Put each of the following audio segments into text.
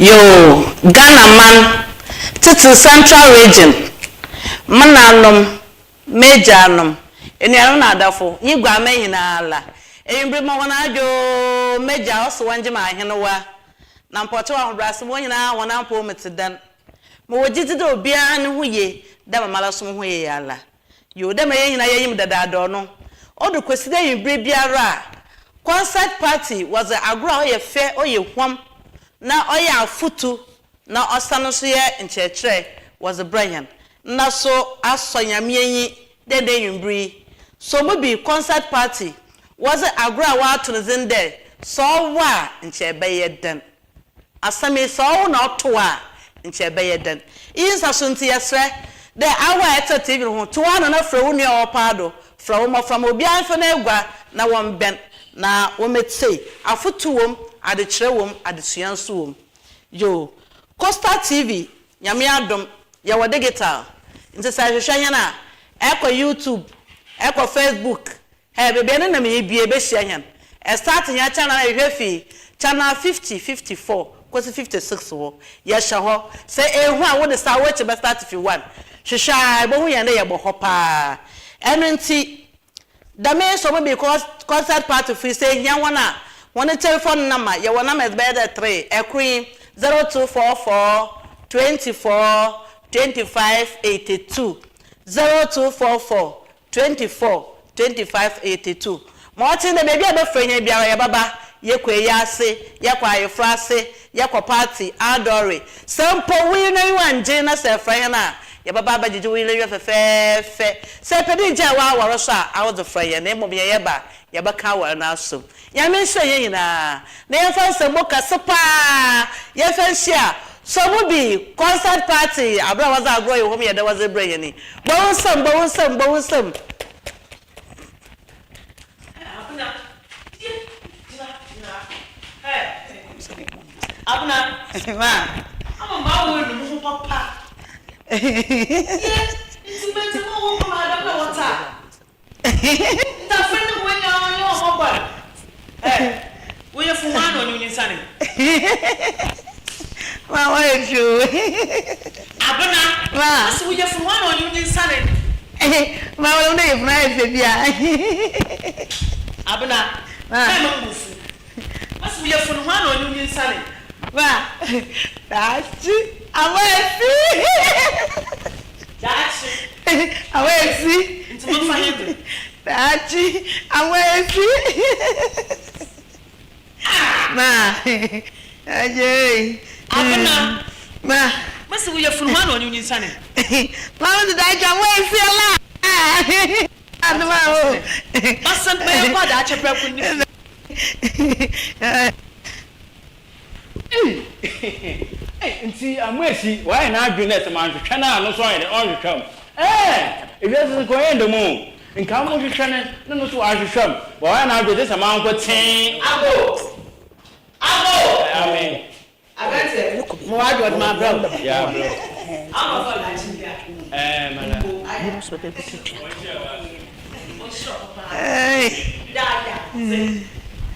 Yo, Ghana man, Titi Central Region, Mananum, Majornum, and Yanadafo, you got me in Allah. And bring my one ajo, Major also one Jama, Henowa. Nampoto, Brassimoy, one ample meted. More digital beer and we, Dama Malasum, we Allah. You dem in a yim that I don't know. All the question in Bribiara. Concert party was a agro ye fair or ye wham. Na oya futu na osanoso ye nchechre was a Brian na so asonya mienyi dede yumbri so mobi concert party was a agra wa to zinde so wa nchebe yeden asame so na to a nchebe yeden insa so nti yesre the hour at TV ho to one na fra woni opado from obi anfo na egwa na won ben na wo metse afutu wom adechre wom adesuanso wom yo Costa TV nyame adom ya wo digital nti sa hwehwe na eko YouTube eko Facebook bebe na me bie be hia hyan start nya channel na hwefi channel 54 kwesi 56 wo ya hya ho say ehu a wo de sa wo che be start 51 hwehwe bo hu ya na ye bo ho pa enu nti dame so be concert party free say hia wona one telephone number your number is better 3 ekwi 0244 24 25 82 0244 24 25 82 Martin the baby be frenya biara ya baba ye kwe ya ase ye kwa ayefra ase ye kwa party adore sample we na wanje na se frenya na ya baba ba jiji we le fe se pedi ja wa waro so a wo frenya na mo ye ba ya baka wa na so ya me hwe ye nyina na ye fa se mo kasepa ye fa hia so mo bi concert party abra was agro ye hom ye da was breye ni bo nsam Abuna ma ama wo no papa yes it's meant to go over my don't know what ta friend when you mobile we are for one on you insane ma why you abuna ma so we are for one on you insane ma we no if na bia abuna ma mufu as we are for one on you insane ma that's awesi that's awesi into what find that's awesi ma ajay abena ma must we are from one on you insane ma want that awesi ala aduma o masan me kwa da chepra kunni nti amwesi why na adwene man hwehwe na no so yede on hwehwam ebiase ko yende mu nka mo hwehwe ne no so ahwehwam why na adwene se man ko ten abo amen abete mo adwene ma bro yeah bro amo for la chindia mana mo so be tutu mo so da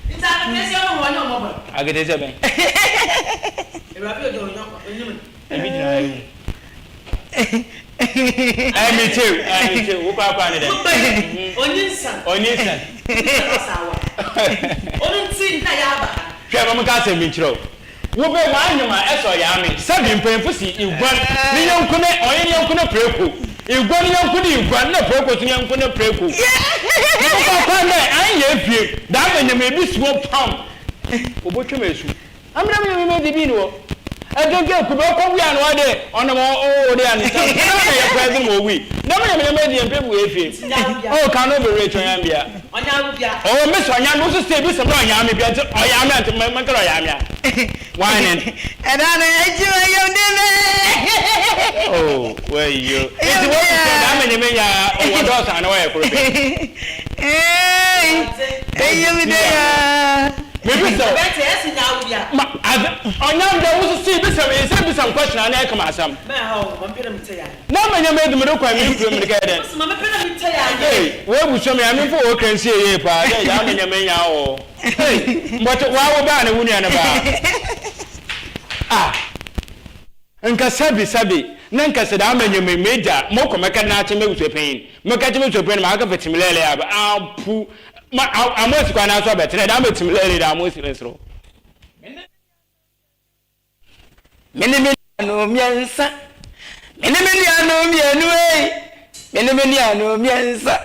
It's a place you don't want no more. I get it, man. Me too. Who papa need it? Onion. Only na yaba. Trevor Mugasa Mitro. Wo be wan ma eso ya me. Sabi mpemfu si igwan. Ni yonkune oyin yonkune preku. Igwan yonkune igwan na preku tun yonkune preku. Wo papa na an ye fie. Da ba nyama ebi suo pam. Obotwe mesu. Amra me me di bi no. Ajonge ku be ko wi anu ade ono mo o de ani sam. Na ye present mo wi. Na me di empe bu efie. Oh can no be rich on bia. Onya bia. Oh me so onya no so stay bi so onya me bia. Oya me ante me kro oya me. Wine and I oh, where you? It's what I'm in the does and away for me. Hey, you there? Maybe so. On now, there was a see some question and I come as some. No, man, you made the middle crime from the garden. Hey, where would show me? I mean, for can see a part. I'm in your main hour. Hey, but why would I know about? nka sabi na nka se da amenye me meja mo ko meka na ache me usopen meka che me usopen ma aka fetimlele aba ampu amosi kwa na so betre da metimlele da amosi resro mene no miensa mene ano mienu mene ano miensa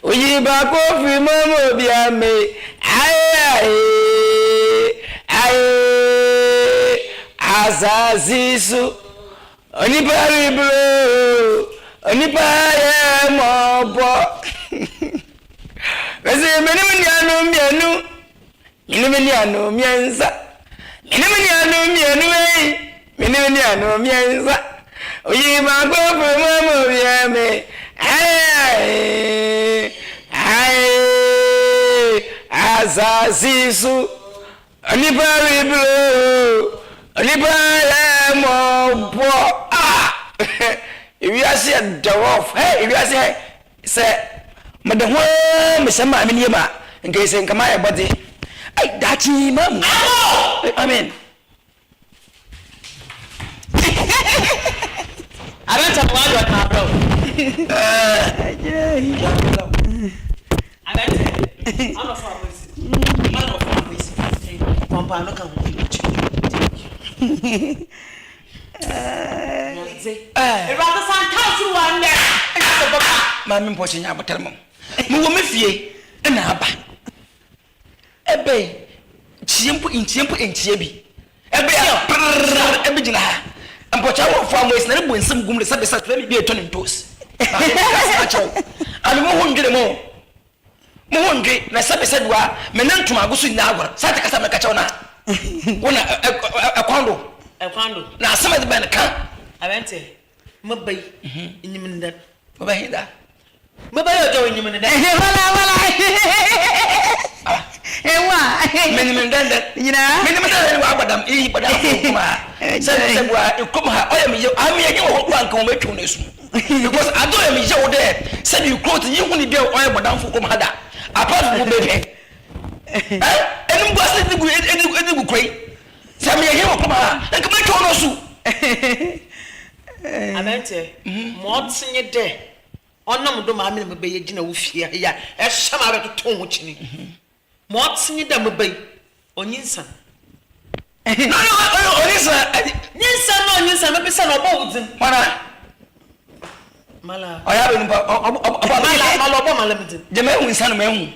oyi ba ko fi momo bi ame ai azazisu onipa ribro onipa ye mobo wese mene ano mienu mene ano miensa mene ano mienu mene ano miensa oyi ba ko fi momo bi ame ai azazisu onipa ribro onipa mobo if you see a dwarf hey if you see say madam me say ma me niema nke say nka my body ai dachi mam amen I don't know why you are now, bro. I'm not far away. Papa, no come with rather san council one there. Mammy pushing up a term. Mu me fie na aba. Ebe chiempo in chiebi. Ebe jina ha. Ampocha wo fo amois na bu nsem gum le sabe sa twa bi eto ne ntos. Ani mo hundwe mo. Mo hundwe na sabe sa duwa me nantum agusu na agora. Sa ta kasa me kacha wona. Wona akwando. Na sama de ben kan. Awente. Mabai. Inyim nda. Mabai da. Mabai ojo inyim nda. Wala. Ewa. Meni ndanda. Yina. Meni mata wa badam badam kuma. Say bua e come ha oya me ami ye wo kwa nkan wo betwu nesu. Because ado ya me ye wo there. Say you quote you huni there oya badam fu come hada. Apart from bebe. Enu gwa se edigu kwai. Say me ye wo come ha. Nka betwu no su. Amente. Mo tinye de. Onam do ma me be ye gina wo fie ya. E hama be to ho chini. Mo tinye de me be. Onyinsa. No, Onisa. Nyinsa me pesa no obo udin. Mana? Mala. Oya be npa Mala obo mala midin. Je me hu nsa no me hu.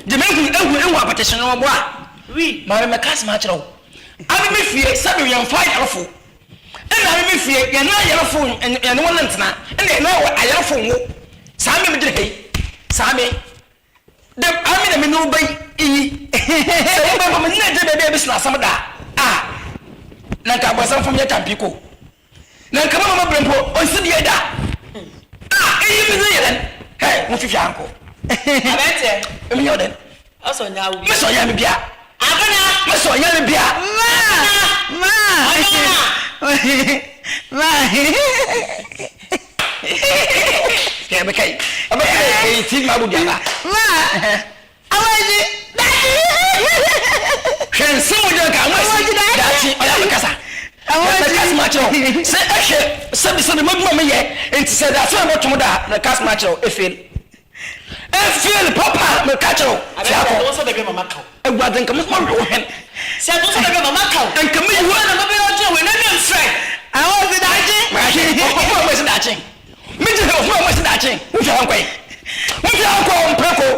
Je me hu ehu apatehye no obo a. Oui. Ma me kas ma kire wo. Abi me fie sabe we amfa yarefo. Na me fie ye na yarefo ye no wona ntena. Na wo ayarefo wo. Sa me dire hei. Sa me. Dem ami na me no bai yi. Se ba me na je bebe bi sna sam da. Na ka bosan fom ya tampiko na ka mama brempo on si die da eyi mi yelen hey mo fifi anko Abete emi yoden aso nya wu me so ya me bia agana me so ya me bia ma ke be kai abe ti ma bu dia ba awaji Shen simu de ka wasi dachi oya bekasa awaji kas macho se ehwe sabi magma me ye enti se da so botom da na kas macho efel papa me kacho abete do so de be mama kaw egwaden kam mo wo hen se do so de be mama kaw en kam yi wo na be ojo we na nem fre awaji dachi ma shi ko mo se dachi mi je ko mo se dachi wo fi ankwai wo fi anko mpeko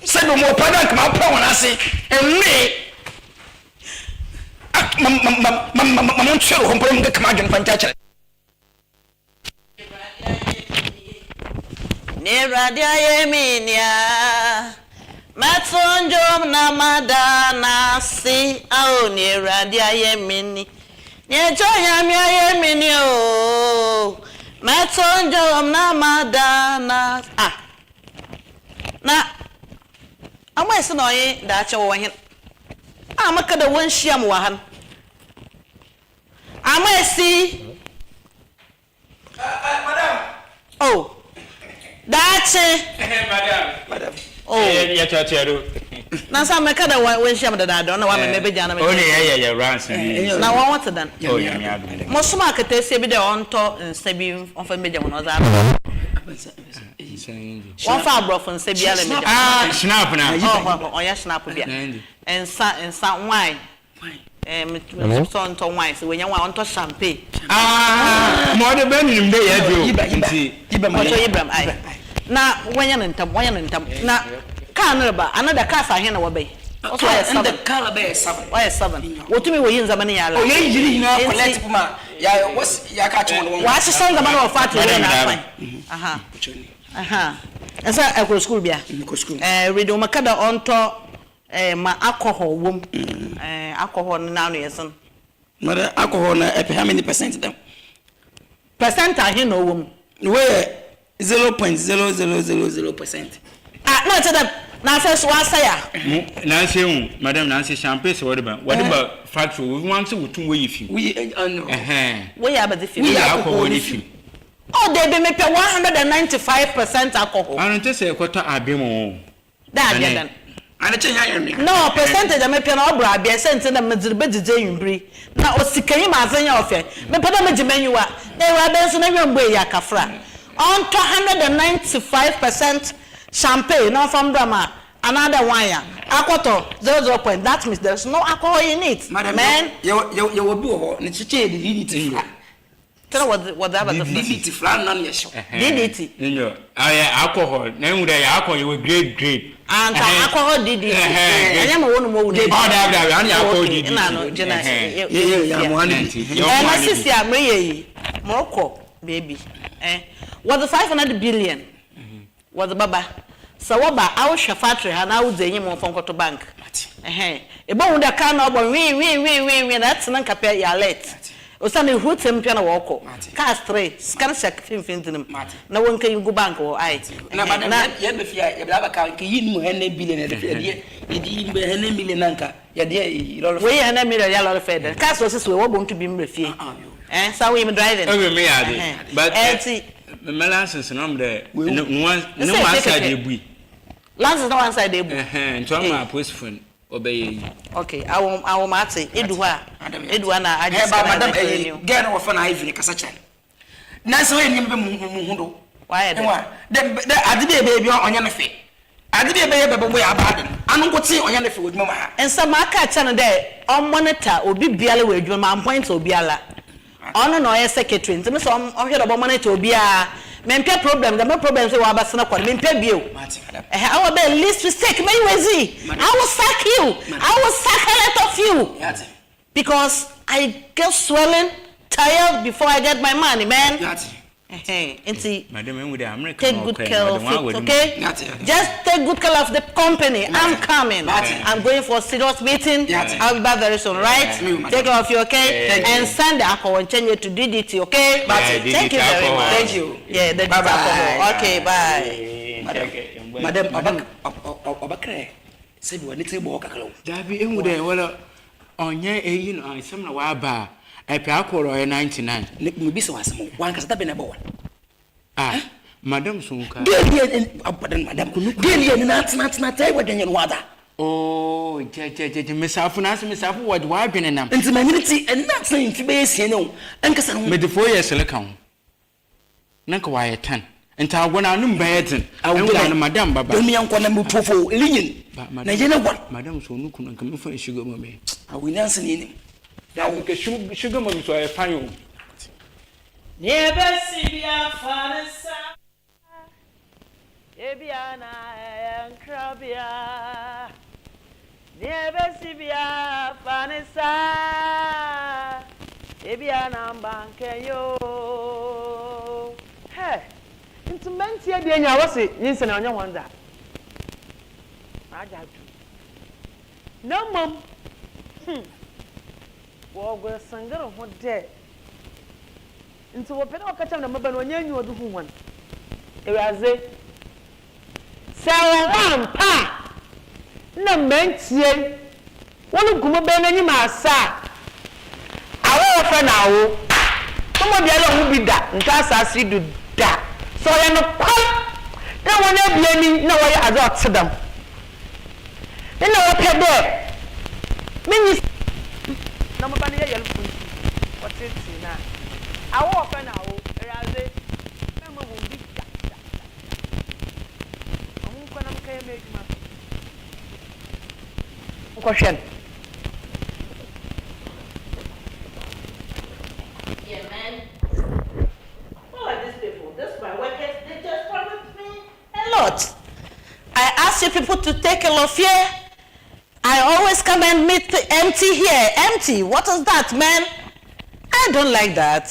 se do mo pada kam apra wona se enwe mam tsero ho mpem kama adwen fanta kire ne radia yeminia matonjom na madana si au ne radia yemini ne joya mi yemini o matonjom na madana na amma isi no yi da ce wo hin maka da won shiam wa han amma isi madam oh dace madam oh ya cha cha do Na sa me ka da when sham da do na wa me be jana me. Oh yeah rans. Na wa what dan. Oh yeah me adu. Mo suma kete se bi de onto nsa bi on fa meja wono za. One fa abrofo nsa bi ala meja. Ah snap na. Oh ya snap bia. Ensa wine. So onto wine so wenya wa onto champagne. Mo de ben nim de ya dio. Ibram ai. Na wenya ntam na car no ba another car sa hena wa bai. Also ya 7. The car be 7. Why 7? Wotumi wo yin zaman ya la. Oh ye yiri hina collect kuma ya was ya ka chon won. Wa se san zaman wa fatu we na fine. Aha. Esa ekro school bia. Read o makada onto ma alcohol wom. Alcohol na no yeson. Mother alcohol na how many percent them? Percent ahe no wom. We 0.0000%. No tell them na first one say Na say madam na say champagne so what about factory we want to tun we if we no we ya be the film we alcohol if oh they be make 195% alcohol I don't say kwata abemo that then and change no percentage am pia na obra bia sent na medzirbe dije yumbre na osikanyi ma azanya ofe me pada mejimanyiwa na wa ben so na nwembo ya kafra on 195% champagne no from drama another wine akoto 0.0 that means there's no alcohol in it man you will be ho ni chiche de DDT tell what that was the DDT flan none yes DDT no alcohol na hu dey alcohol you grade and alcohol DDT anya ma wonu mo wu dey that and alcohol DDT na no jena yeah mo DDT na sisi amre yi morocco baby was the 500 billion was the baba so waba awo factory ha na uzenyi mo fon koto bank ebo hu da ka na obo wi that's nan kapia ya let o sa ne hutem pia na woko cars 3 scan check finfintim na wonka yugo bank wo ai na ba na ya be fia ya ba ka ke yin mo hene billion e de e be hene million nanka ya de lolo we hene million ya lolo fed cars so so we wo bontu bi mre fie so we driving me ya but my license number no one side dey bui license no one side dey bui so my post phone obey okay I will mate edu na aje madam get no for na even kasa chan na so eni be mu hundo why de ade be be onye no fe ade be be be ya bad anu nkote onye no fe woduma ha ensa ma aka chan de on monitor obi biala we adwuma ma point obi ala ono no ye secretary ntime so o hwe do bo monitor obi a mempe problem the problem say wa basena kwa mempe bio I will be least mistake may wezi I will sack you I will sack a lot of you because I get swelling tired before I get my money man madam take good care of it okay just take good care of the company I'm coming I'm going for a serious meeting I'll be back very soon right take care of you okay and send the alcohol and change it to DDT okay thank you very much thank you yeah the alcohol okay bye madam obakre say bi wani table kakalo dabi emu de wala onye eyi no ansem na wa ba epe akoro 99 me bi se wasem wan kasa tabe na bo madam sunka de madam de ni na tena tai wadanyen wada oh je mesafu na se mesafu wad wa adwene nam enti maniti en na tena mfi be sie ne en kasa no me de 4 years le kan nanka wa ye 10 enta agwana anu mbayeten awuda na madam baba domi yanko na mutofo elinyin na je na gwan madam so nu kunu nka me fa sugar mama awinanse ni ni ya ke sugar mama so e fanyo nebesi bia farisa ebiana enkrabia nebesi bia farisa ebiana bankeyo hey intimenti e de nya wose yinse na onya wanda aja du no mom wo go sangaro ho de nti wo pede okacha na maba no onya nyu odu hu wan ewaze sawa pa na mentie wonu gumo be na nyima asa awo fa na awo tomo bia lo hu bi da nta asasi du da so ya no pa na wona bia ni na wo ya azot sedam Me no open there. Me na mo ba ne yɛ lufo nti wɔtete na awo ɔfɛ na awo ɛraze na mo wo bi ja ɔmo nkɔ na mka yɛ me adwuma nkɔhwɛ yeah man what are these people this my workers they just promised me a lot I ask you people to take a lot here I always come and meet empty here. Empty. What is that, man? I don't like that.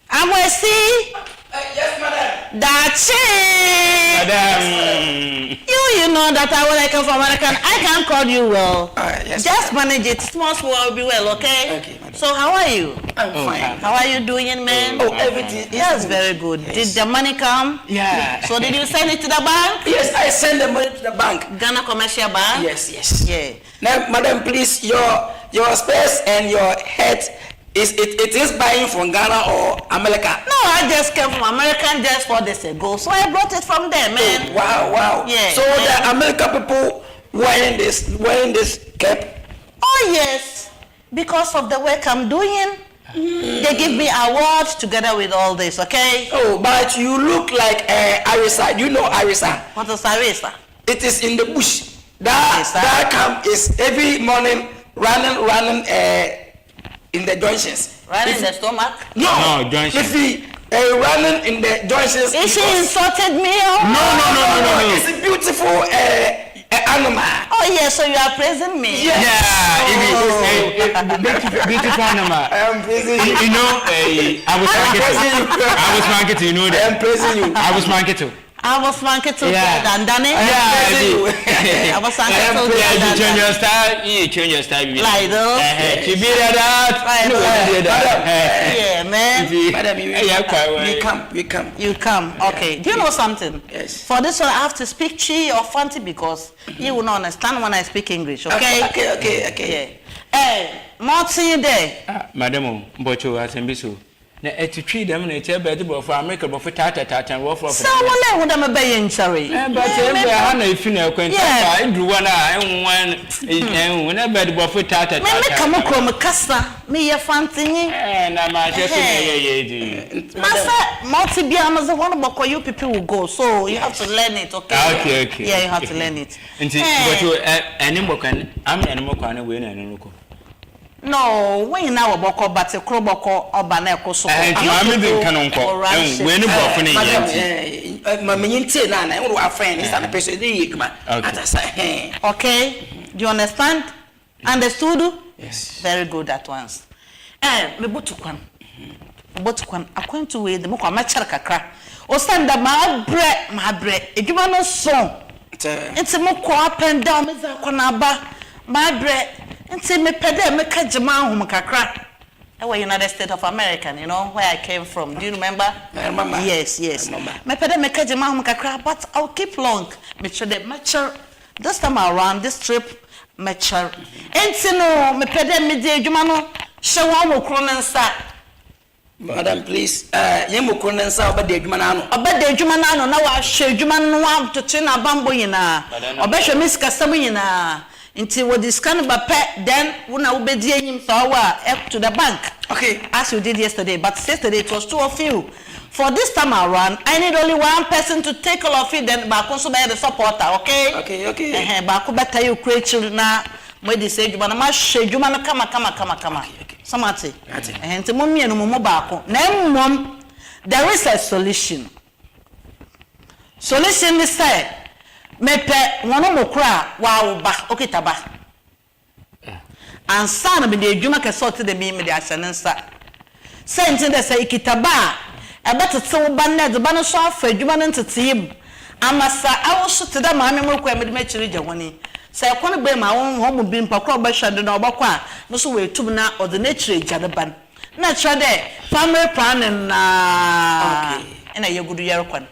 I'm going to see. Yes, madam. That's it. Madam. You know that when I come from American, I can call you well. Yes, just manage it. Small will be well, okay? Okay, madam. So how are you? I'm fine. How are you doing, man? Oh, everything. Yes, very good. Yes. Did the money come? Yeah. So did you send it to the bank? Yes, I send the money to the bank. Ghana Commercial Bank? Yes. Yeah. Now, madam, please, your space and your head it is buying from Ghana or America? No, I just came from America just 4 days ago, so I brought it from there, man. Oh, wow. Yeah. So the American people wearing this cap? Oh yes, because of the work I'm doing, they give me awards together with all this. Okay. Oh, but you look like Arisa. You know Arisa? What is Arisa? It is in the bush. That camp is every morning running in the junctions. Running in the stomach? No, junctions. If he running in the junctions. Is she insulted me? No. It's a beautiful animal. Oh yeah, so you are praising me? Yes. Yeah, beautiful animal. I am praising you. You know, I was marketing. You know that. I am praising you. I was marketing. I was marketing Yeah. and done it. I was marketing. You change your style. You change your style. Like that. You be that. Yeah, man. Madam, we come. You come. Okay. Do you know something? Yes. For this one, I have to speak Chi or Fanti because you will not understand when I speak English. Okay? Okay. Yeah. Hey, Martin there. Madam, Bocho, I send you. Na etitwi dem na eche be de bofo America bofo tata wo fro. So wole wo dem be yen chari. But e ha na ifi na kwenta ba eduwa na enwan na be de bofo tata. Me kam krom kasa me ye fantinyi. Na ma je so ye di. Masa multi bia amaze one boko you people will go. So you have to learn it, okay? Okay. Yeah, you have to learn it. Nti but eni mbokan am eni mokwa na we na enu ko. No, when na woboko but kroboko oba na ekoso. Mama din kanonko. We ni bofo na ye. Mama nyintie na na wo afren is na person dey yigma. Okay? Do you understand? Understood? Yes. Very good at once. Me botukwan. Akwantu we de mokwa machar kakra. O stand ma bre. Edwuma no so. Enti mokwa up and down me za kwana ba. Ma bre. Nti me pede me kajima hom kakra. Ewa United States of America, you know, where I came from. Do you remember? I remember. Yes. Me pede me kajima hom kakra, but I'll keep long. Me try the mature. This time around, this trip mature. Nti no, me pede me di adwuma no, hye won mo kro nsa. Madam, please, yemo kro nsa oba di adwuma na ano. Oba di adwuma na ano na wa hye adwuma no wa totre na bambo yina. Oba hwe me sikasam yina. Until we discuss about pet, then we now be doing up to the bank. Okay. As you did yesterday, but yesterday it was 2 of you. For this time around, I need only one person to take all of it. Then back also by the supporter. Okay. Okay. Back better you create na. Mwedi say juma na ma she juma no kama. Okay. Samati. Enti mummy no mumo baako. Na mum there is a solution. Solution is say mepe wono mokra wa wo ba okitaba ansa na be de adwuma ke sort de me de ahyene nsa sente de say ikitaba ebetete wo ba na de ba no so afa adwuma no nteteyim amasa awoso te da maame mokwa me de machiri jawoni say kono be ma wo mo bi mpakro ba hwade na obakwa no so we tum na ordinary jade ban na try de family planning na okay na yegudu yere kwan.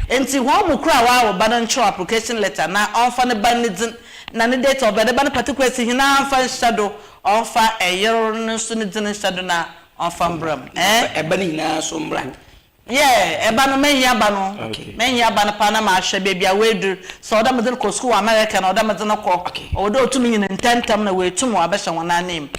Enti wo mukura wa ba no ncho application letter na onfa ne ba ne din na ne date of the ban particular si hina anfa shadow onfa eyero no so ne din shadow na onfa mbram eba ni na so mbra Yeah, eba no men ya ba no. Men ya ba no pa na ma hwe baby a we do. So oda me de ko school America na oda me de no ko. Oda otumi nyi ntentam na we tum abehye wona name.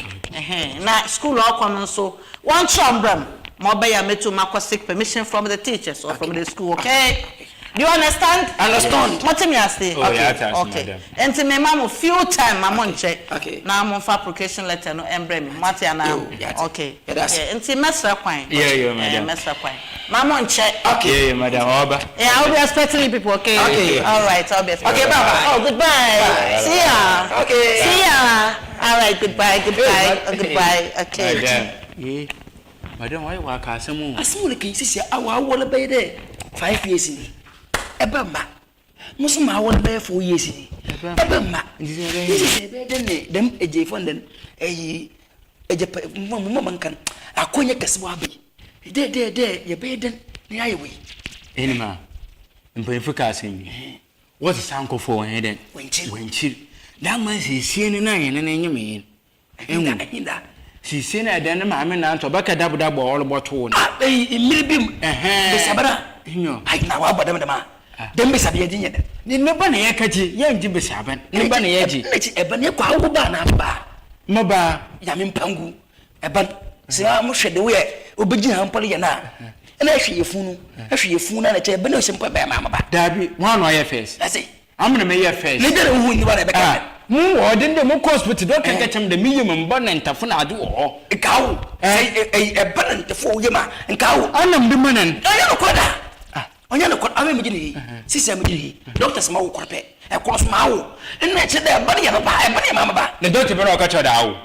Na school okon so one chambram. Mo be ya metu makwa seek permission from the teachers or from the school, okay? Do you understand? Understand. What me say? Okay. And me mama few time my mon check. Okay. Now I'm for application letter no embre me. What ya now? Okay. Yeah, and mesra kwan. Yeah, madam. Mesra kwan. My mon check. Okay. Yeah, madam. Oba. Yeah, I'll be expecting you people, okay? Okay. All right, I'll be expecting. Okay, bye-bye. Oh, goodbye. See ya. Okay. See ya. All right, goodbye. Goodbye. Okay. Madam. Yeah. Madam, why work asemu? Asemu le kin sisi awa wole be there 5 years ni. Eba ma. Musu ma wole be 4 years ni. Eba ma. Sisi be den ne dem eje fon den eje mo mankan. Akonye kase wa be. De ye be den ne ayewe. Enima. Mpenfu ka asemi. What is uncle for heden? Wenchi. That man si ni na yen na nyeme. Hinda. Si na den ma me na nto baka dabuda bo all boto ni. Ah, miribim. Be sabara. Nyo. Ai na wa bodam dama. Dem be sabe yedin yeda. Ni ne ba na ye kaji, ye nji be saban. Ni ba na ye ji. Na ci eba ne kwa wo ba na ba. Mo ba Ya me mpangu. Eba se am hwede we obegi han pole ye na. Na hwe yefunu na che eba na se mpa ba ma ba. dabi one no ye first. That's it. Amna me ye first. Ne dere hu ni ba na be ka. Mu wo den de mo hospital do kan kachem de minimum ba na ntafo na ade wo. Ikawo. Eba na ntafo ye ma. Nkawo. Anam de manan. Onya no koda. Onya no koda ame mjini. Sisi ame mjini. Doctors ma wo korpe. E cross ma wo. Na che de eba ye ba, eba ye ma ba. Ne doctor be no ka cha da wo.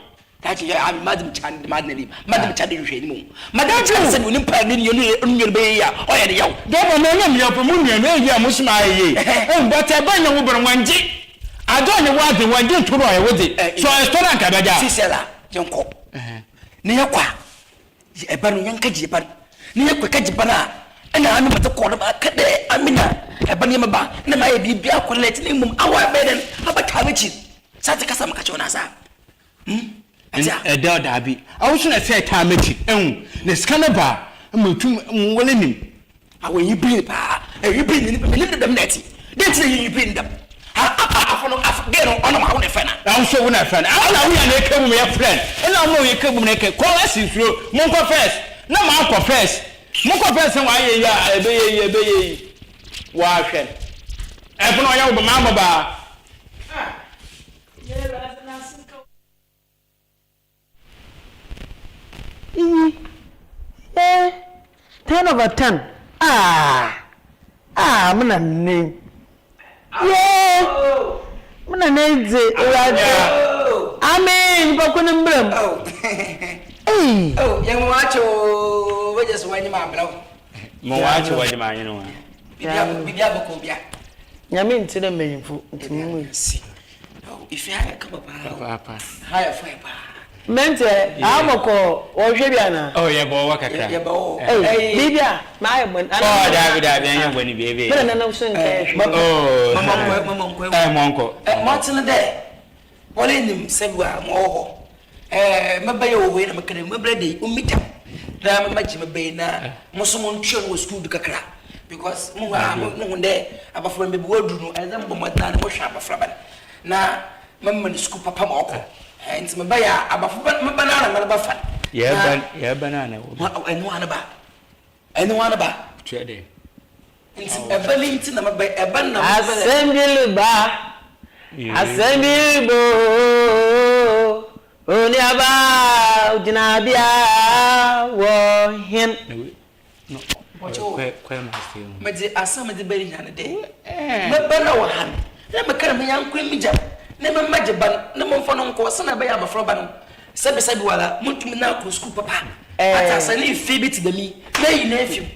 Kachi ya madam chan madam chan de hwe ni mu. Madam chan se ni mpa ni ni be ya. Oya de yawo. Do bo no nyam ya po mu nua e ya musuma ye. But e ba nya wo bro wanje. Ado ne wa de wanje turo e wo de. So restaurant ka daja. Sisela yenko. Ne yakwa. E ba no yanka ji ba. Ne yakwa ka ji ba na. Ina anu mata ko da ba kade amina. E ba ne ma ba. Na ma ye bibia collect ni mum awa be den. Aba ka michi. Sa ta kasa maka chona sa. E da dabi. Awusu na say ta mechi. Ne scanner ba. Mutum wole nim. Awo yibi pa. Yibi ni me dem neti. Deti yibi ndam. Afono afgeno ono ma wona fena. Awusu wona fena. Awuna wi na ekamu me friend. Ina mo ye kamu na ke. Ko asi fro. Mo ko first. Na ma ko first. Mo ko first wa ye ya ebe ye. Wa hwe. E fono ya wo ma ba. Yeah, 10 over 10. Mna name. Yeah, mna name ze. Amen. Bakuna mbram. Yang wacho we just wani ma bro. Mo wacho waje ma nyino wa. Bibia bako bia. Nyame ntire manyimfu ntimu. If you have come Papa. Higher fire. Mente, amoko o hwe bia na. Oh yeah, bo wakakra. Yeah, bo. Bibia, my mon. Oh, dabi anya boni bebe. Bele na so nke. Oh. Mama monko. Martin there. Wole nim sebua mo ho. Mabaye wo we na makare mabrade umita. Na maji mabaye na muso mo ntwe wo school du kakra. Because mo hunde abafra mbebu wadu no ezam bo mata na mo hwa abafra ba. Na mamma ni school papa mo ko. Enti mabaya abafra mabana na ba fa. Ya banana. Enu ana ba. Twede. Enti ebali nti na mabaya eban na Assemble bo oni aba ujinabia wo hin. No. Wacho. Kwa masiyo. Maji asama de beri nyane de. Mabana wa han. Na makara me yankwa mija. Na mamaje ban na momfa no nko sana ba ya bafro ba no. Sabi wala mutumi na ko school papa. Ata sani fi bit de mi. Na yi na fi.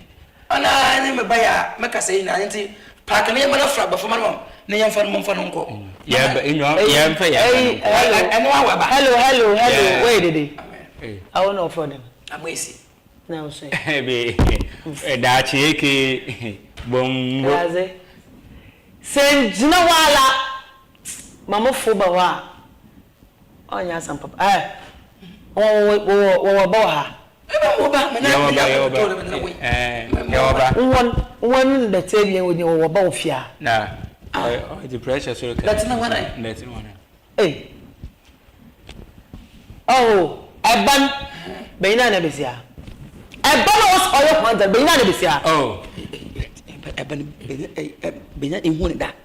Ana ne me ba ya maka sai na nti park na yema na fra bafo man na yemfa no momfa no nko. Ya ba inyo ya mfa ya. Eno wa ba. Hello. Wait did it. I want to for them. Amwesi. Now say. Be da cheke bombo. Raze. Senjina wala. Mama foba wa. Onya sam papa. Wo ba ha. One the table when you were about fear. Nah, the pressure so That's not what I. that's one. Hey. Oh, a ban Baina Bessia. A bonus or 100 Baina Bessia. Oh, Benya in one that.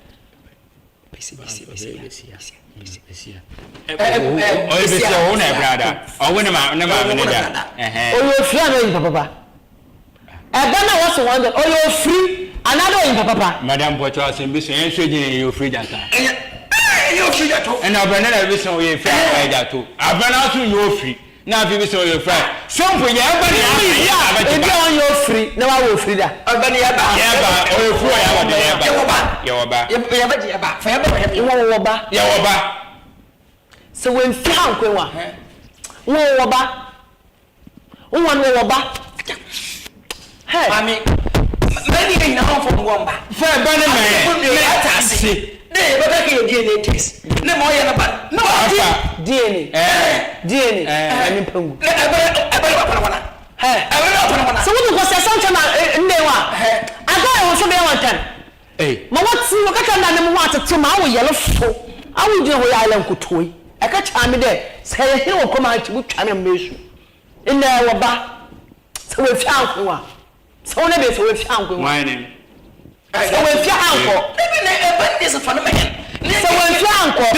Abana was wonder, oh, you're free, another in papa. Madame Poitras and Bisson, you free that. You're free that too. And I've been a vision with that too. I've been out to your free. Now, if you saw your friend, some for your body, you're free. No, I will free that. So when found Quewa, hey, I mean, maybe now from one back. Fair Bunny, but I can't DNA test. No more than about no DNA. I mean, Pungu. So what was a something in there? I got also be one time. Hey, but what's what I don't want to my yellow fool. I will do what I like to toy. I catch me there. Say, he will come out to which I am mission. In there, so we found one. So never so we found one. So when your uncle, this is a phenomenon. So when your uncle,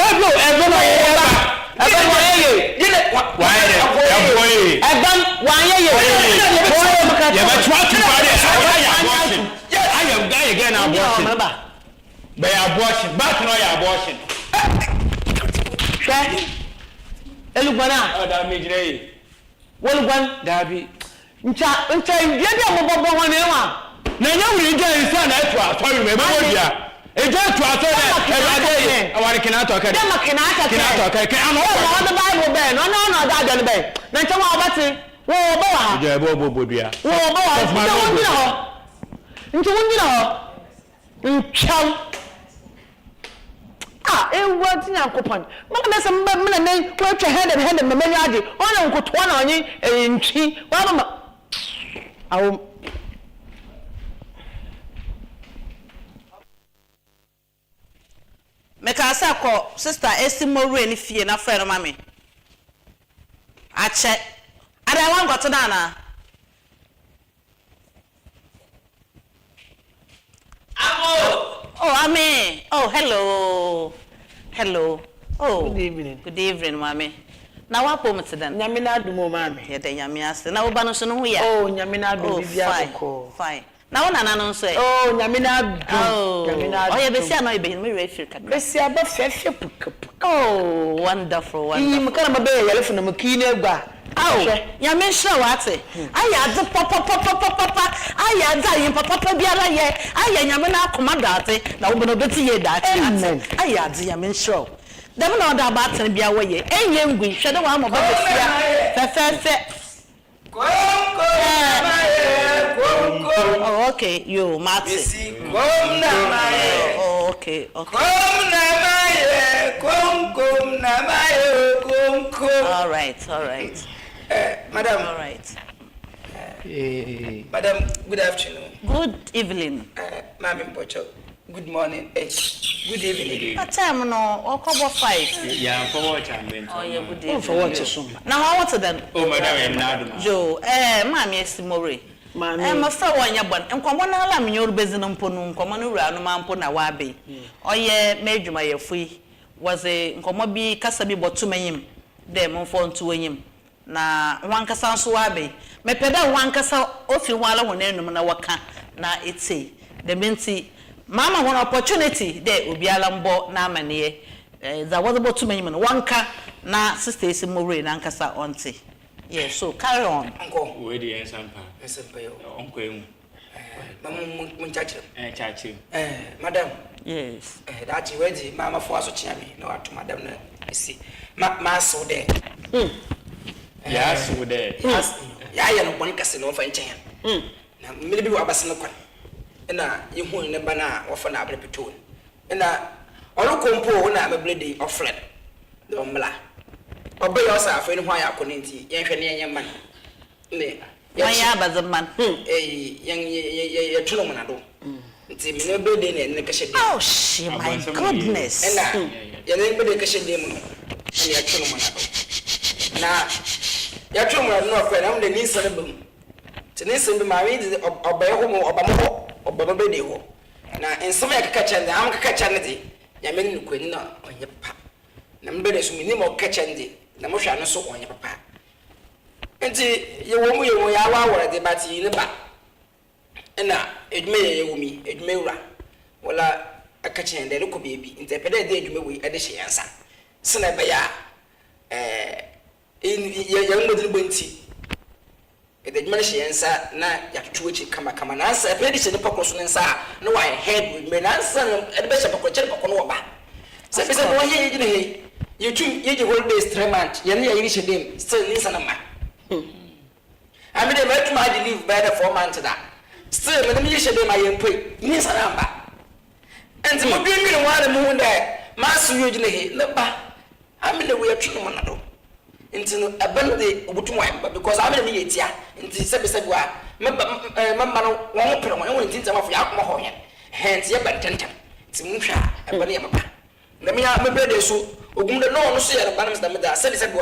na nyawu ni gya nsa na eto atɔre me bɛbɔ bia ejo eto atɔre ɛwade awari kina atɔkɛ de ma kina atɔkɛ ke ano o the bible bɛn no no da da bɛn na nkyɛn wa ɔbɛte wo bɔ wa ha ejo ɛbɔ bɔ bia wo bɔ wa nti won gyina hɔ nkyɛw ewa ti nyankopɔn mo na sɛ mo na nan ko atwa hɛdɛ me manya ade ɔna nkotoa na ɔnye ntwi wa mama awo Mekasa ko sister Estimore ni fie na friend mama. Ache. Ada wan goto na na. Oh, Ami. Oh, hello. Hello. Oh. Good evening. Good evening, mama. Na wa po mteden. Nyame na adumo mama. Ye de nyame ase. Na wo ba no so no hu ya. Oh, nyame na adumo bibia ko. Fine. Na wona na no so e. Oh, nyame na adumo. Nyame na. Oh, ye besia no e be me refill kakra. Besia ba fefe puka. Oh, wonderful, wonderful. Yi mkana mabe yelefo na mkini egba. Nyame nhira wate. Aya de papa. Aya da yin papa biara ye. Aya nyame na akoma date. Na wo be no beti ye date. Aya de nyame nhira. Dem na oda ba ten bia wo ye. Enye ngui hwede wa mo ba besia. Fefe. Oh, okay. You, Marty. Oh, okay. All right. Madam. All right. Madam, good afternoon. Good evening. Ma'am Pocho. Good morning. Good evening. What time no? October 5. Yeah, for watch and ben. Oh, yeah, good evening. For watch so. Now how what then? Oh, madam, na Joe, mami Estimore. My friend one yabon. Enkomo na ala me yoru bezi no mpo no nkomo no wura no mampo na wa be. Oye medwuma ye fui. Was a nkomo bi kasa bi botumanyim. De mo fo ntu anyim. Na wankasa nso wa be. Me peda wankasa ofi wala wonanum na waka na etse. De menti mama one opportunity de obiala mbo na amane za was botumanyim no wanka na sister Estimore na nkasa onte. Yeah, so carry on. Uncle, where the ensampa? Uncle, Chachi. Madam. Yes. That's ready, Mamma for us to me. No, to Madam. I see. Ma so there. Yes, with there. Yes, yeah, one casino for a chain. Now, maybe we are Basinoquan. And you who in the banner of an apple between. And all compo when I'm a bloody or flat. The Ombla. Obey yourself in why I couldn't see. Young man. ne wanya abazaman ya tuno mana do nti me no be de ne ka shede oh she my goodness na ya ne be de ka shede mu ya tuno mana do na ya tuno mana no fa na mo de ni sare bam ti ni sare bam ma wi de obaye ho mo obama be de ho na ensema ya ka chande am ka chande de ya me ni kwani na onye pa na mbe de so mi ni mo ka chande na mo hwa no so onye papa nti ye wo mu ye wo ya wa wora de bati ni ba na edwuma ye wo mi edwuma wura wala aka chende le ko bebi nti pede de edwuma wi ade hye yansa sena be ya ye ngodi bonti ede edwuma hye yansa na ya tutu echi kama na ansa pede hye ne pokro so nsa na wa head me na ansa ede be hye pokro chere pokro no ba se be se wo ye ye ne ye tu ye je holidays 3 months ye ne ya yiri hye dem still ni sana ma I mean, they met my leave by the 4 months that. Still, when the mission they my pray, Miss Aramba. And some of you want to move there, Master usually, no, I mean, we are true monado. Into a bundle of wine, because I'm in the year, into Sabi Mamma won't put on my own things of Yakmahoyan. Hence, you're but 10 times. It's Musha, and Papa. Let me have my brother so, who wouldn't know no say about Mr. Sabi Sabi.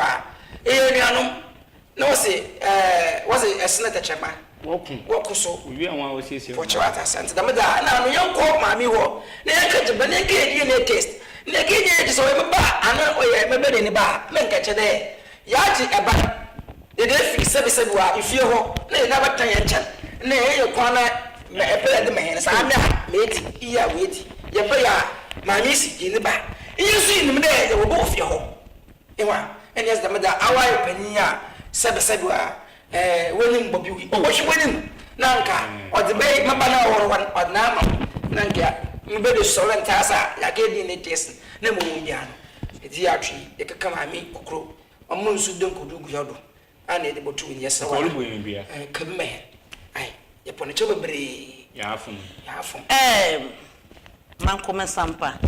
No say was a senator chairman walking walk so we are one was here for chata sent the mother now young call mammy wo na ka je bane ke die na taste na ke die so e ba ana oye me be ni ba me nka che de ya ji e ba de de fi se wa ifie ho na ba tan ya chan na e kwana me e pe de me sa na me ti iya we ti ye ba ya mammy si ni ba yesu ni me de wo bo fie ho e wa and yes the mother our opinion sabe wa woni mbobi wi o hwe woni nanka o de be mabana woro wan odna ma nanka mbe de solent asa ya ke di ne test na mo wonbia no edi atwi e kaka ma mi kokro o mo nsu de nkodu gu yodo ana de botu ni yesa wa kamme ai ya pone chobe bre ya afun man kuma sampa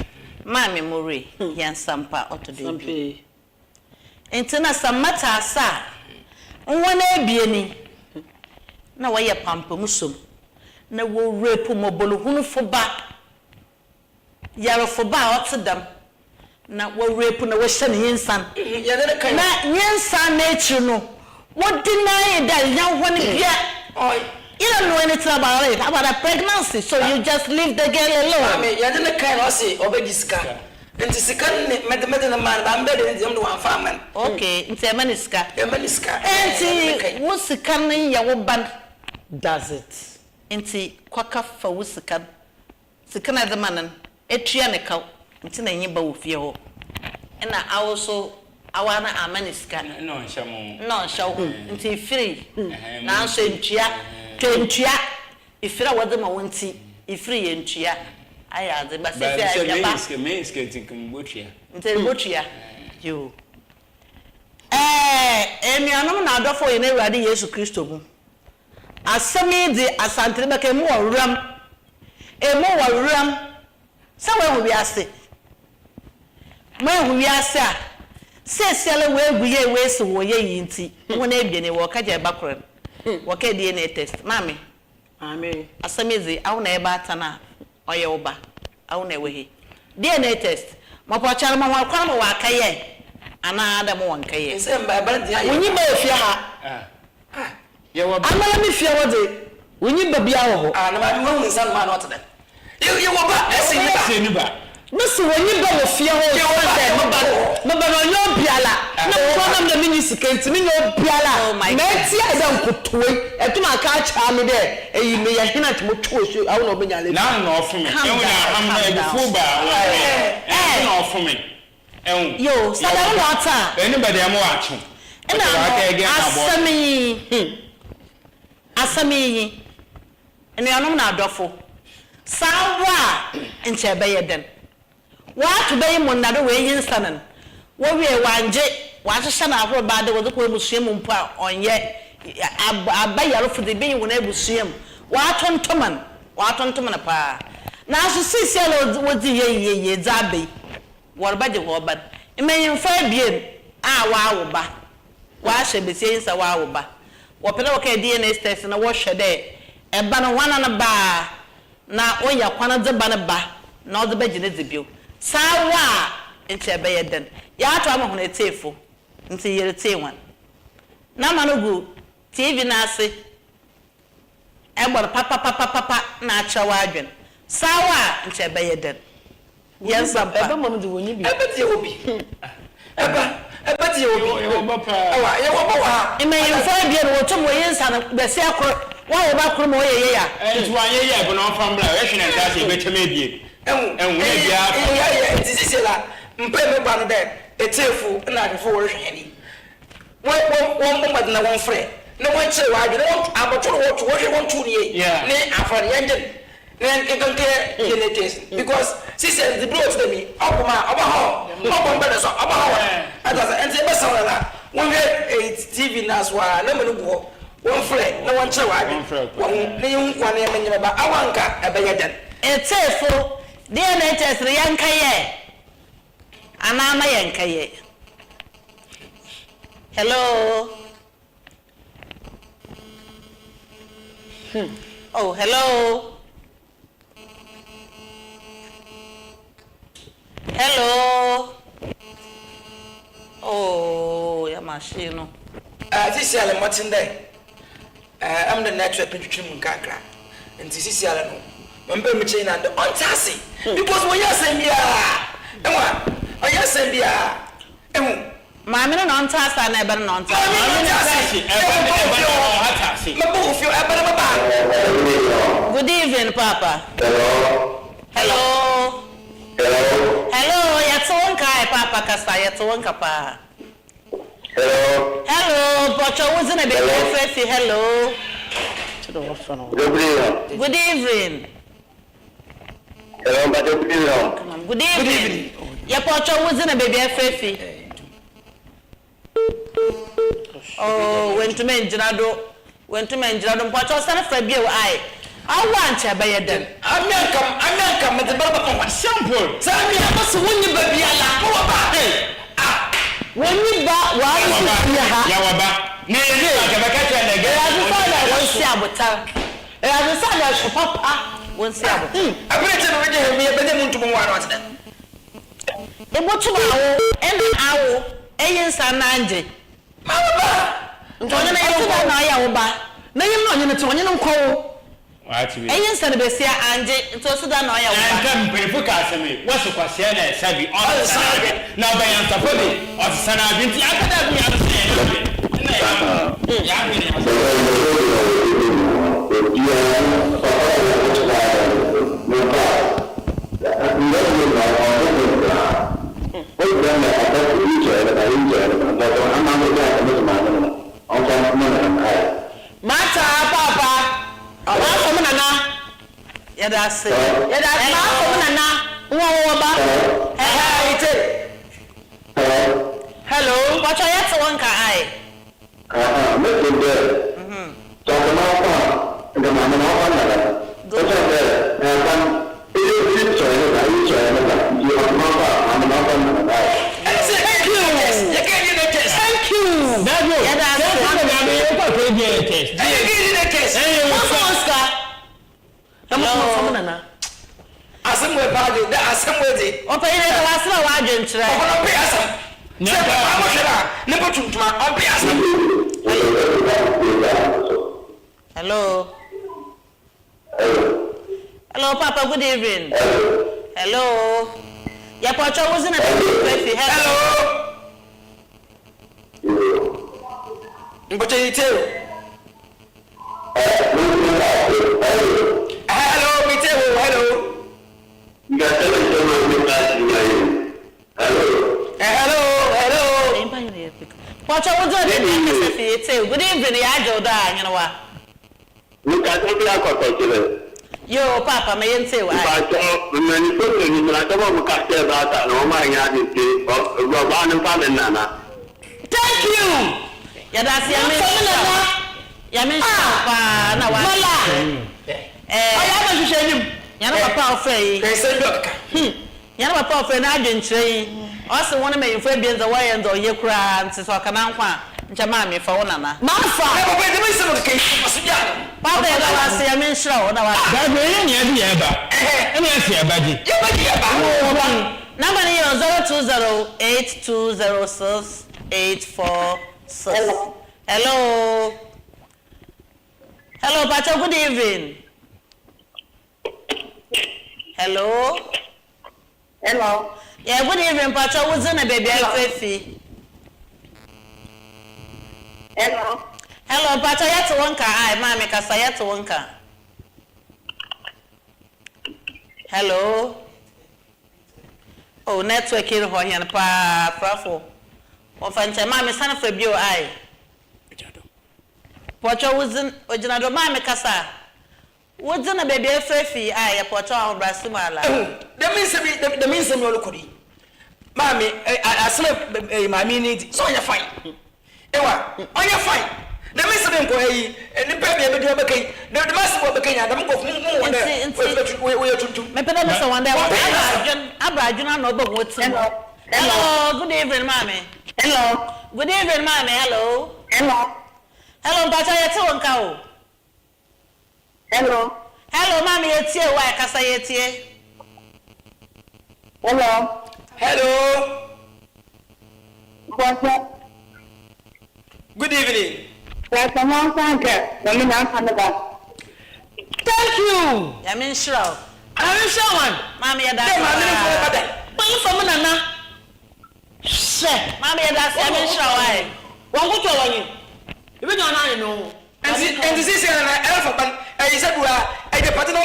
mami muri yan sampa otodo entina samata asa nwana ebieni na waye pampamusom na wo rape mobolo hunufo ba yarofo ba otedam na wo rape na wo hye ne yinsan na yinsan na echi no wo deny that yan won bia you don't know anything about a pregnancy so you just leave the girl alone me ya dene kai no say obediska nti sika mede na man ba mbede ndi mdo wan fa man okay nti emaniska nti wo sika ne ya wo ban does it nti kwaka fa wo sika na de manan etua ne ka nti na nyi ba wo fie ho na also awana amaniska no nshamo nti free na anso ntua ifira wode ma wonti ifiri ye ntua aya de ba se ya ba main skating kumbotia ntelbotia yo emianom na adofo ye na Awurade Yesu Kristo mu asemi de asantere beke mu awuram se we hu wiase mo hu wiase a sesiale we eguye we se wo ye yinti won na ebie ne wo ka je bakoro wo ka DNA test mami amen asemi de awu na eba atana oye oba awu na ewehi DNA test mapo chara ma kwa ma wa kaye ana adam won kaye se mba ba dia wonyi ba ofia ha ye wo amala mi fia wode wonyi ba bia wo ho na ma mi hu nsan ma no tede ye wo ba esi ba Mesi wonyi ba wo fie ho se maba no nyo biala na program de mini sikenti mi nyo biala meti ada nkotoi etuma ka cha mi de eyi me ya hina timo two so awu na obenya le na no ofu me e wona amna ebufu ba na ofu me yo sada no ata anybody am watch asami ene anom na adofo sawa enche be yeden what be mo na do we yinsanan wo we wanje wa hye na ahoro ba de wo ko ebusuem mpo a onye abayaro fu de be wona ebusuem wa tontoman pa na so sisielo wo di ye zabe worba de ho ba emeyin fa biem a wa wo ba wa hye be sie yinsa wa wo ba wɔpɛdɛ wɔkɛ DNA test na wɔhwɛ dɛ ɛba no wana no ba na ɔyɛ kwana de ba no ba na ɔde bɛgye ne debio saa wa nti ɛbɛyɛ den ya ato ama hono etefo nti yere tewan na ma no gu TV na ase ɛbɔ papa na akyɛwa adwen saa wa nti ɛbɛyɛ den yes papa ɛbɛ mo no de wonyi bi ɛbɛ tie obi ɛbɛ tie obi ɛwa yɛ wɔ bɔ wa imeyimfo bia no wotum wo yensa no bɛse akoro wa wo ba koro mo yeye ya nti wa yeye ebo no fam bla we hwene nta se betema ebie ɛwu yɛ sisi la mpe me ba no dɛ etefu na adefo wo hwɛ ni wɔn bomba na wɔn frɛ na wɔn kyerɛ wa adwene wɔn abotoro wɔn to wɔhwɛ wɔn tu nie ne afɔre yɛn gye ne nkanke genetics because sisi the blood to me ɔbɔma ɔbɔ mbɛ so ɔbɔ hɔ ɛdasa ɛnti ɛbɛ sawara la wɔn hwɛ TV na so a na mɛ no bu wɔn frɛ na wɔn kyerɛ wa adwene wɔn ne yɛn nkwa ne yɛn nyɛ ba awanka ɛbɛyɛ den etefo DNA test yanka ye anama yanka ye hello oh hello oh ya machine this is ale motin dey am the network pitwitwim nkakra nti sisi ale no mbe mi china the on tasi because when you say bia enwa o ya say bia emu maame no on tasi na ebe no on tasi mabu fio ebe no baba good evening papa hello ya tonka papa kasa ya tonka pa hello but you wasn't a bit hello good evening hello but good evening ya pocho wasn't a baby frefi oh went to menjirado pocho sana frebi o ai I want to buy them. I'm with the Baba simple. Tell me, I must win you, baby. When you buy one, Yawaba, nearly like a vacation again. I won't see about time. I have decided to papa won't see about him. I'm going to read me a better to one. It was tomorrow and an hour, Ayans and Nanji. Mama, Nayawa. Actually, Ayans and Bessia Anji, to Sudan. I am very focused on me. What's the question? Sabi on the side. Now, by Antapodi, or Sana Binti, I could Papa. That's it. Hello, what are you one guy? Assembly party, the assembly. Open the last one, I didn't try. Hello. Hello, Papa. Good evening. Hello. Your portrait wasn't a bit. Hello. But you tell. Hello, me tell. Hello. What I was doing, good evening, I go down, you know what? Look at the Yo, Papa, may say, many people in thank you. Yeah, that's your Papa. Now, I am a shame. You're not a power free. You're not a power free. I didn't train. Also, one of my Fabians away and or you cry, so I can Nchama me fa wona na. Ma fa. E bo be de me se no ke so ja no. Pa be da wase ya me nshira wo da wase. Da be ye ne ade ye ba. Ene ase ye ba ji. Ye ba ji ye ba. Number ni 02082068446. Hello. Hello, Pacho, good evening. Hello. Hello. Yeah, good evening, Pacho. What's in a baby? Hello. Hello, Pacho. Yet one car. I, Mammy, Cassa, yet one car. Hello. Oh, network here for him, pa, Frafo. Or Fancy, Mammy, son of a bio eye. Pacho wasn't original, Mammy Cassa. What's in a baby? Frefi, I, a Pacho, Brasimala. The means of your locally. Mammy, I slept my minute, so you're fine. Ewa, on your fine. The means of them go and the baby do a bouquet. The master of the Kenya, the monk of Hello, good evening, Mammy. Hello. Good evening, Mammy. Hello. Hello. Hello, Pacho, you're one cow. Hello. Hello, Mammy, it's here. Why, Cassa, it's here. Hello. Hello. What's up? Good evening. There's someone thank you. Let me not come back. Thank you. I mean, sure. I'm sure. Mammy, Hey, that's my From Nana. Share. Mammy, that's I mean, sure. Why? One good to you. Even I know. and this is an alphabet. I said, well, I get put on my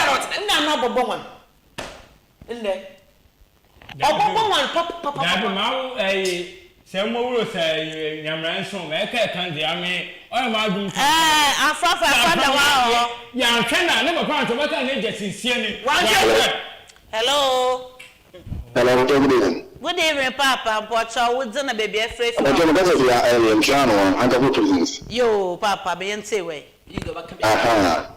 not. And I'm not a woman. In there. Da be Papa. ma se mo wuro se nyamran so me ka kan de ame o ma dum Afrafa da wa. ya hwe na ne papa to baka ne jesinsie ni Hello. Hello, good evening. Good evening, Papa. Pacho, what's in a baby? Free. I'm going to go to the channel. I'm going to presence. Yo, Papa, be in say way. Aha.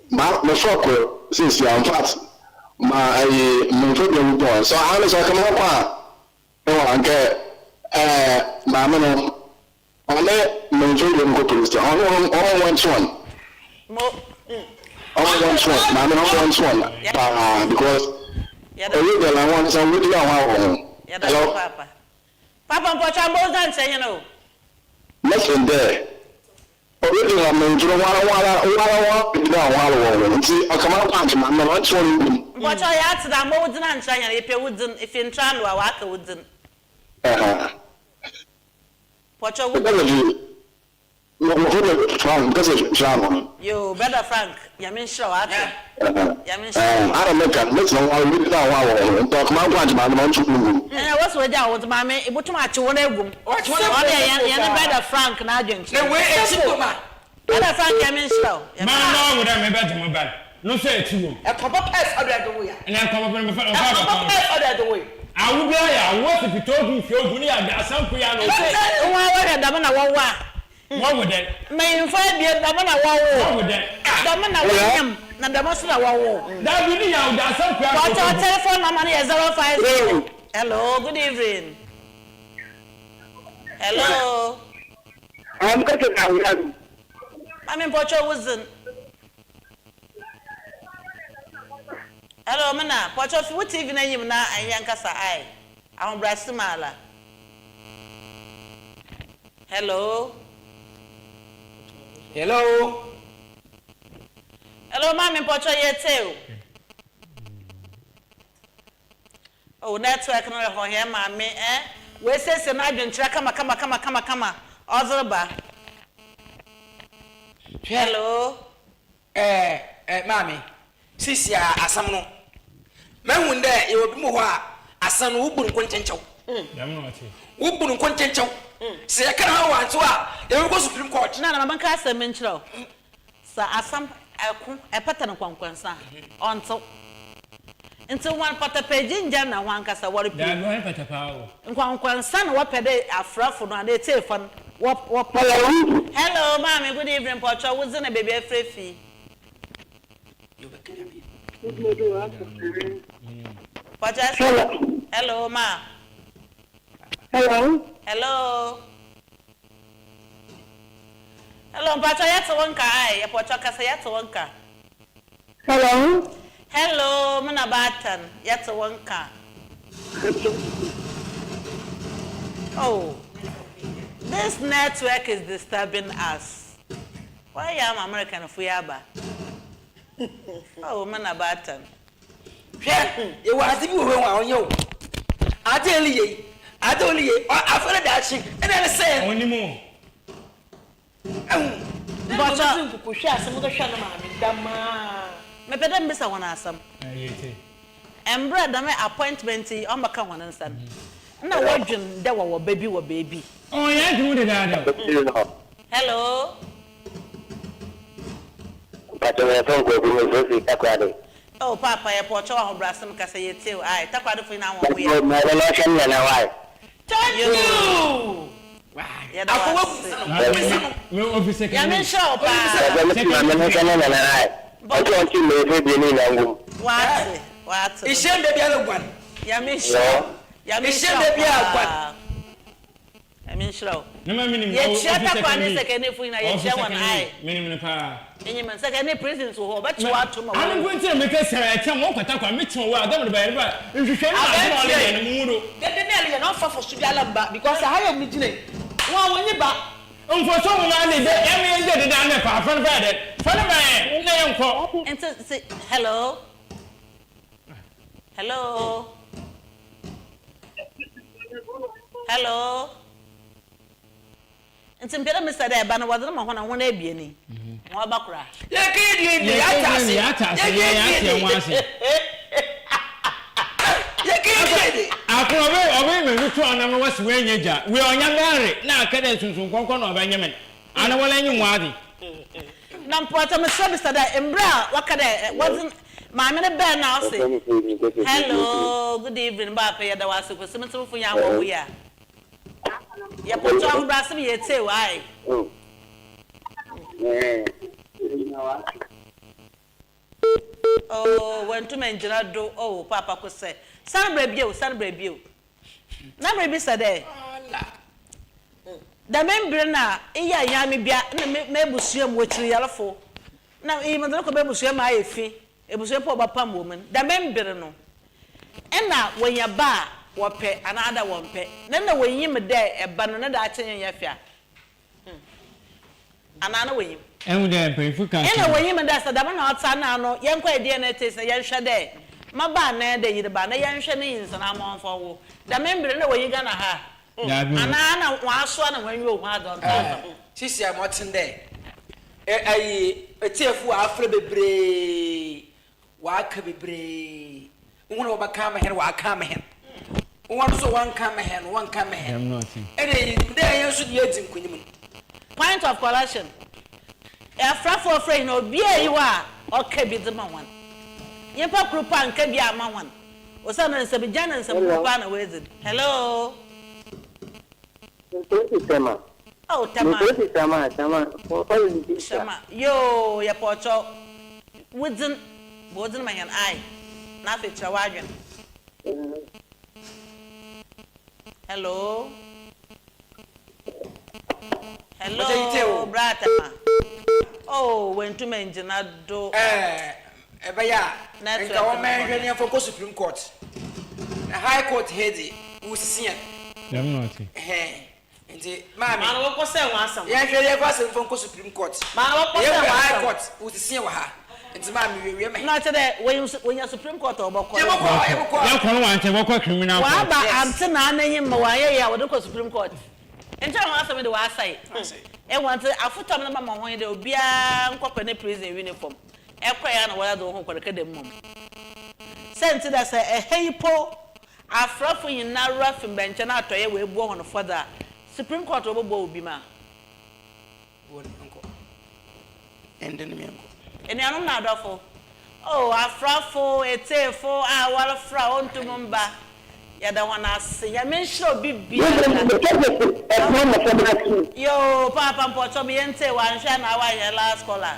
My fuck, since you are fast. My problem with so I was like, come on, no, I get Mamma, only my children go to the only one. Only one, Mamma, only one, because I want some with your Hello, Papa. Papa, Pacho, I'm both done saying, you know. Listen there. Originally, I'm going to see, I come out and I'm not showing. Pacho, I had to that more than I'm trying if you wouldn't, if you're trying to walk, wouldn't. Pacho, you better Frank. You mean sure, I mean sure. I don't make a listen while we don't talk my punch, man. What's with that? What's my man? What too much? What a woman? What's better Frank? Now, James. The way it's man. Better Frank, you mean sure. man no would have me better mobile no say to A papa pass other the way. and I come up in the Papa pass other the way. I would be I was if you told me if you would have some piano say what would that My friend, the man, what would that the man, and the most of our war. that really out there some piano What's our telephone number is 050. Hello, good evening. Hello. I'm going to I mean, Pacho wasn't. Hello, Mana. Pacho, what even you now and Yankasa I. I'm Brasimala. Hello. Hello. Hello, Mammy Pacho, yet too. Oh, network no for him, Mammy, eh? We say, Imagine, come. Ozerba. Hello. Mammy. Sisia, Asamno. Men one day you will be more. Asan Ubun Quentincho. Ubun Quentincho. Say, I can't have one. There will go Supreme Court. Nana, my cast a mention. Sir, Assam, a pattern of conquensa. On so. Until one pata page in Jana, one cassa, what if you have one son, what per day are fraffle and they say fun. What? Hello, Mammy, good evening, Pacho. What's in a baby free fee? Hello, ma. Hello. Hello. Hello, Pacho, yet one car, a Pochaka, yet one car. Hello. Hello, Manabatan, yet one car. Oh, this network is disturbing us. Why am American of Yaba? Oh, Manabatan. You want to move on you. I tell you, I told you, I feel that she, and I say, only more. But to push us some of the shadow man. me pede mbisa wana asam. Embra da me appointment on baka wana nsan. Na wadwin de wo baby. Oh yeah, do the dad. Hello. Oh papa ya pocho wa brasem kasa yetiu. Ai takwado fu na won wo ye. Thank you. Ya da wa. Me office Ya me show pa. What it's shame the other one. Yamisha. Yamisha the other Yamisha. No minimum. Ye chata kwa ni second if we na ye share one eye. Minimum pa. Any man second prison so ho but you are to I'm going to make us say I can walk at a meeting where I don't buy. If you can Not for Sugalamba because I have a meeting. One when you back. For someone I did every down there from bed. Follow my name call. And say hello. Hello. Hello. And some people Mr. There, but I wasn't one on one evening. More bakra. Was wearing we are young married. Now, Cadence from Concon or Benjamin. I know what any wadi. Nampota Mr. that Embra, what can I wasn't my minute bear now say. Hello, good evening, Bapa. There was super symmetry for young we are. Ya put on Brassy yet say why. Oh, when two men do, oh, Papa could say, celebrate you. Number be said there. The member now, yammy bia, Mebusium, which we are for. Now, even the local Mebusium, my fee, it was a poor pam woman. The member no. And now, when you bar, what pay another one pay. Then the way you there, a banana that in your fair. Another way. And then pay for cash. And when you that's the Daman outside now, young quite DNA taste a young shade. My banner, they the banner, young shanins, and I'm on for. The member know where you're gonna have. And I was one when you had on. Sisi I'm watching there. A tearful after the bray. Walk be bray. One over come here, walk come here. One so one come here, one come here. I'm not. And there you should yet in Queen. Point of collection. A fraffle of friend, no beer you are, or cabby the man one. Your pop group and cabby a man one. Or some and some Jan and some Pupana with it. Hello. Oh, Tama. Shama. Yo, your porcho. Wooden my hand eye. Nothing to wagon. Hello. Hello, brother. Oh, when two men do not do. Ebaya, and our man for Supreme Court. The High Court heady, who's seen. I'm not. And the mamma, what was that one? Some yes, from Supreme Court. High Court, who's seen her. And the mammy, not today when you're Supreme Court or Boko. Criminal. I'm saying, him, I would go Supreme Court. And tell us what I say. And once I put on the mamma when they will be a company prison uniform. Equine or other home for the mum. Sent it as a hey po, a fluffy in now rough and bench and out to a way born for that. Supreme Court over Bobima. And then And I'm not awful. Oh, a fluffo, a tail for our frown to Mumba. Ya don't want to see. I mean, sure, be yo, Papa and Porto Biente, one shine our last caller.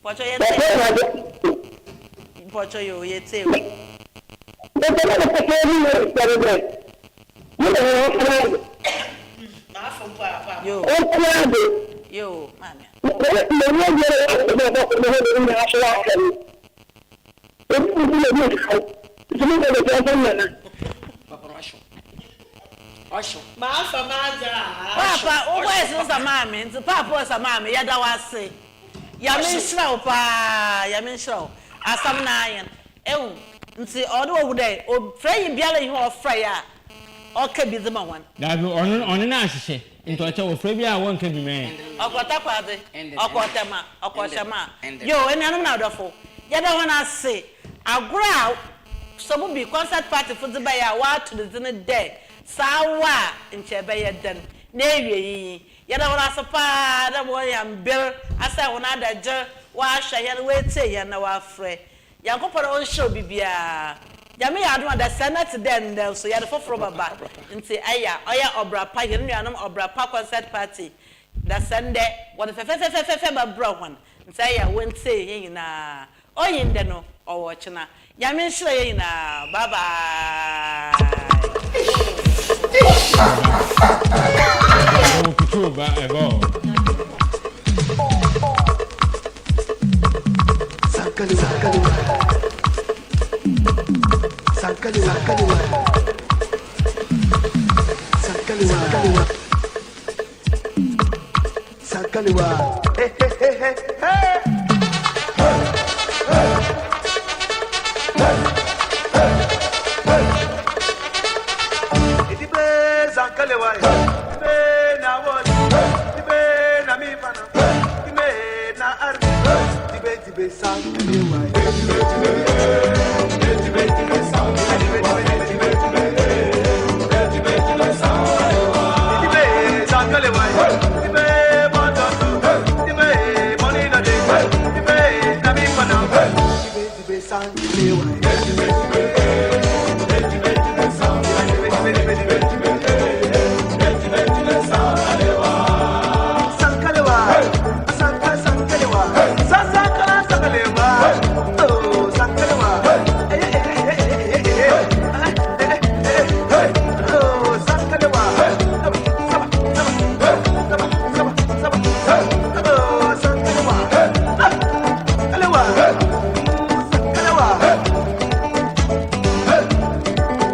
Porto, Porto, you yet. Yo, Yo, mami. Papa, always was a mammy, the papa was a mammy, yada was say. Yamin slow, pa, Yamin slow, as some nine. Oh, see, all day, or Frey Bialy or Freya, or can be the one. That on an answer, into a show of Fabia won't be man. Or what up, or Quatama, or Quashama. Yo, and I'm not awful. Yada one I say, I'll growl. Some will be concert party for the bay a while to the dinner day. Sawa in Chebay then. Navy, yet I was a father, boy, and Bill. I said, when I did, wash, I had wait say, and now afraid. Young couple on show be beer. Yammy, I don't understand that then, so you had a four from a back. And say, Aya, Obra Pie, and Obra Park concert party. That Sunday, what if a broke one? And say, I won't say, in a. Oh, in the no, or watching a. Yamin Slayna, bye bye.